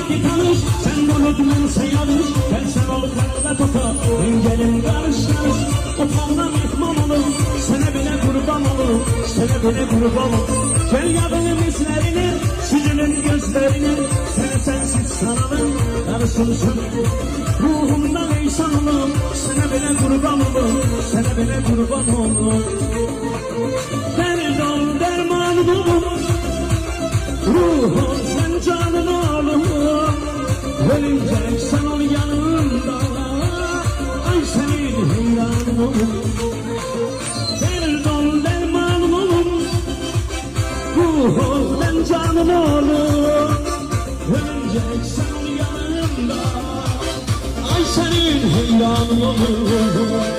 ki tanış, sen unutmamsa yanlış. Gel sen ol kalbe topa, engelim karış karış. Utandan yıkmamalı, sana bile kurban olur, sana bile kurban olur. Gel yadının izlerini, süzülün gözlerini, seni sensiz sanalım, karışın sönüm. Ruhumdan ey sanalım, sana bile kurban olur, sana bile kurban olur. Dert ol dermanım olur, ruhum sen canın olur. Ölünce sen ol yanımda, ay senin heyranım olur. Dert ol dermanım olur, ruhum sen canın olur. Ölünce sen ol yanımda, ay senin heyranım olur.